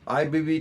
IBB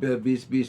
20-20,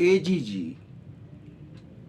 AGG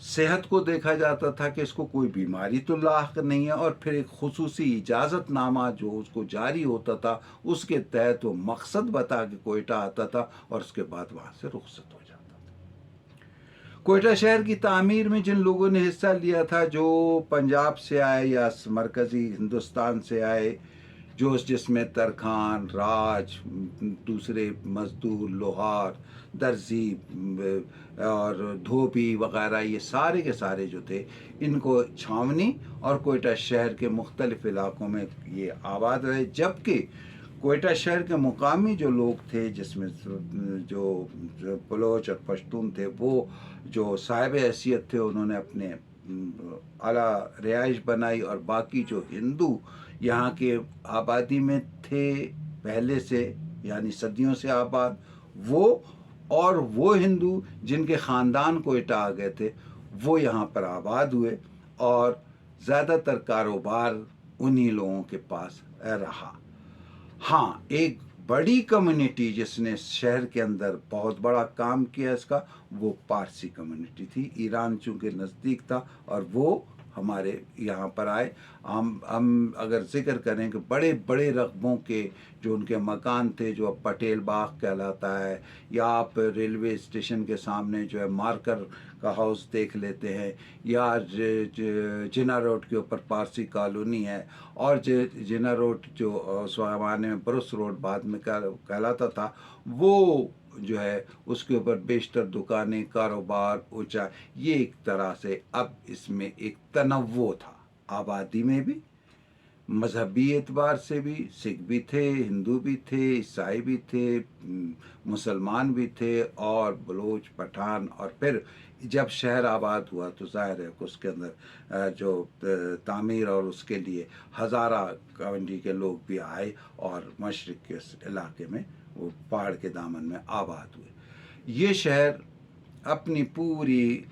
صحت کو دیکھا جاتا تھا کہ اس کو کوئی بیماری تو لاحق نہیں ہے، اور پھر ایک خصوصی اجازت نامہ جو اس کو جاری ہوتا تھا، اس کے تحت وہ مقصد بتا کے کوئٹہ آتا تھا اور اس کے بعد وہاں سے رخصت ہو جاتا تھا۔ کوئٹہ شہر کی تعمیر میں جن لوگوں نے حصہ لیا تھا، جو پنجاب سے آئے یا مرکزی ہندوستان سے آئے، جس میں ترکھان، راج، دوسرے مزدور، لوہار، درزی اور دھوبی وغیرہ، یہ سارے کے سارے جو تھے، ان کو چھاونی اور کوئٹہ شہر کے مختلف علاقوں میں یہ آباد رہے، جبکہ کوئٹہ شہر کے مقامی جو لوگ تھے، جس میں جو بلوچ اور پشتون تھے، وہ جو صاحب حیثیت تھے، انہوں نے اپنے اعلیٰ رہائش بنائی، اور باقی جو ہندو یہاں کے آبادی میں تھے پہلے سے، یعنی صدیوں سے آباد، وہ ہندو جن کے خاندان کوئٹہ آ گئے تھے، وہ یہاں پر آباد ہوئے، اور زیادہ تر کاروبار انہی لوگوں کے پاس رہا۔ ہاں، ایک بڑی کمیونٹی جس نے شہر کے اندر بہت بڑا کام کیا اس کا، وہ پارسی کمیونٹی تھی۔ ایران چونکہ نزدیک تھا اور وہ ہمارے یہاں پر آئے۔ ہم اگر ذکر کریں کہ بڑے بڑے رقبوں کے جو ان کے مکان تھے، جو اب پٹیل باغ کہلاتا ہے، یا آپ ریلوے اسٹیشن کے سامنے جو ہے مارکر کا ہاؤس دیکھ لیتے ہیں، یا جنا روڈ کے اوپر پارسی کالونی ہے، اور جنا روڈ جو اس زمانے میں برس روڈ بعد میں کہلاتا تھا، وہ جو ہے اس کے اوپر بیشتر دکانیں، کاروبار اونچا، یہ ایک طرح سے اب اس میں ایک تنوع تھا، آبادی میں بھی، مذہبی اعتبار سے بھی، سکھ بھی تھے، ہندو بھی تھے، عیسائی بھی تھے، مسلمان بھی تھے، اور بلوچ، پٹھان، اور پھر جب شہر آباد ہوا تو ظاہر ہے کہ اس کے اندر جو تعمیر اور اس کے لیے ہزارہ کمیونٹی کے لوگ بھی آئے، اور مشرق کے علاقے میں وہ پہاڑ کے دامن میں آباد ہوئے۔ یہ شہر اپنی پوری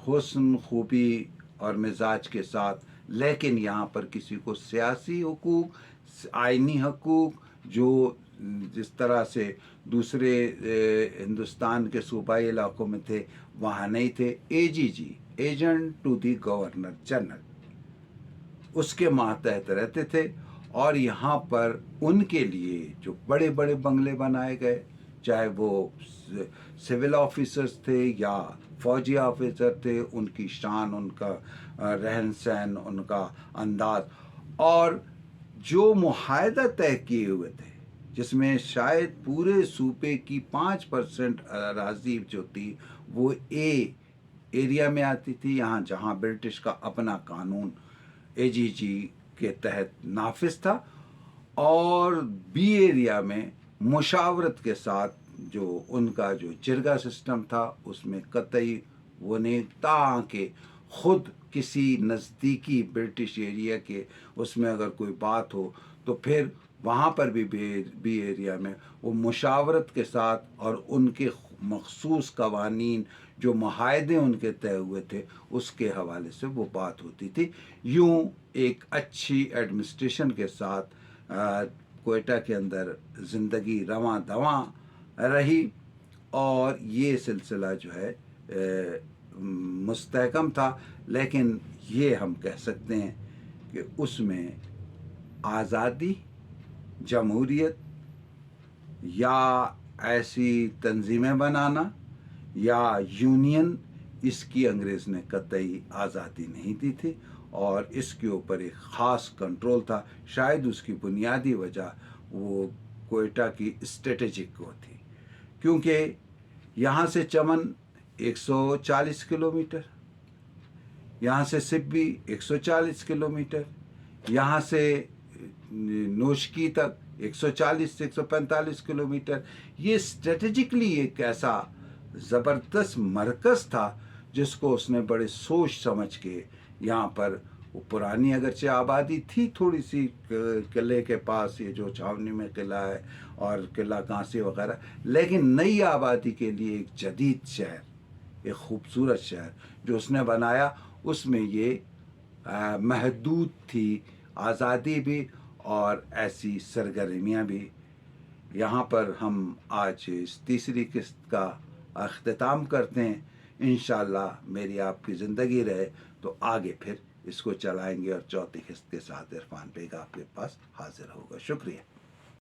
حسن، خوبی اور مزاج کے ساتھ، لیکن یہاں پر کسی کو سیاسی حقوق، آئینی حقوق، جو جس طرح سے دوسرے ہندوستان کے صوبائی علاقوں میں تھے، وہاں نہیں تھے۔ AGG، agent to the governor general, اس کے ماتحت رہتے تھے، اور یہاں پر ان کے لیے جو بڑے بڑے بنگلے بنائے گئے، چاہے وہ سول آفیسرز تھے یا فوجی آفیسر تھے، ان کی شان، ان کا رہن سہن، ان کا انداز، اور جو معاہدہ طے کیے ہوئے تھے، جس میں شاید پورے صوبے کی 5% اراضی جو تھی وہ ایریا میں آتی تھی، یہاں جہاں برٹش کا اپنا قانون AGG کے تحت نافذ تھا، اور B ایریا میں مشاورت کے ساتھ جو ان کا جو جرگہ سسٹم تھا، اس میں قطعی وہ نہیں، تاکہ خود کسی نزدیکی برٹش ایریا کے اس میں اگر کوئی بات ہو تو پھر وہاں پر بھی بی ایریا میں وہ مشاورت کے ساتھ، اور ان کے مخصوص قوانین جو معاہدے ان کے طے ہوئے تھے، اس کے حوالے سے وہ بات ہوتی تھی۔ یوں ایک اچھی ایڈمنسٹریشن کے ساتھ کوئٹہ کے اندر زندگی رواں دواں رہی، اور یہ سلسلہ جو ہے مستحکم تھا، لیکن یہ ہم کہہ سکتے ہیں کہ اس میں آزادی، جمہوریت، یا ایسی تنظیمیں بنانا، یا یونین، اس کی انگریز نے قطعی آزادی نہیں دی تھی، اور اس کے اوپر ایک خاص کنٹرول تھا۔ شاید اس کی بنیادی وجہ وہ کوئٹہ کی اسٹریٹجک کو تھی، کیونکہ یہاں سے چمن 140 کلومیٹر، یہاں سے سبی 140 کلومیٹر، یہاں سے نوشکی تک 140 سے 145 کلومیٹر، یہ اسٹریٹجکلی ایک ایسا زبردست مرکز تھا جس کو اس نے بڑے سوچ سمجھ کے یہاں پر، وہ پرانی اگرچہ آبادی تھی تھوڑی سی قلعے کے پاس، یہ جو چھاونی میں قلعہ ہے اور قلعہ کانسی وغیرہ، لیکن نئی آبادی کے لیے ایک جدید شہر، ایک خوبصورت شہر جو اس نے بنایا، اس میں یہ محدود تھی آزادی بھی اور ایسی سرگرمیاں بھی۔ یہاں پر ہم آج اس تیسری قسط کا اختتام کرتے ہیں۔ انشاءاللہ میری آپ کی زندگی رہے تو آگے پھر اس کو چلائیں گے اور چوتھی قسط کے ساتھ عرفان بیگ آپ کے پاس حاضر ہوگا. شکریہ.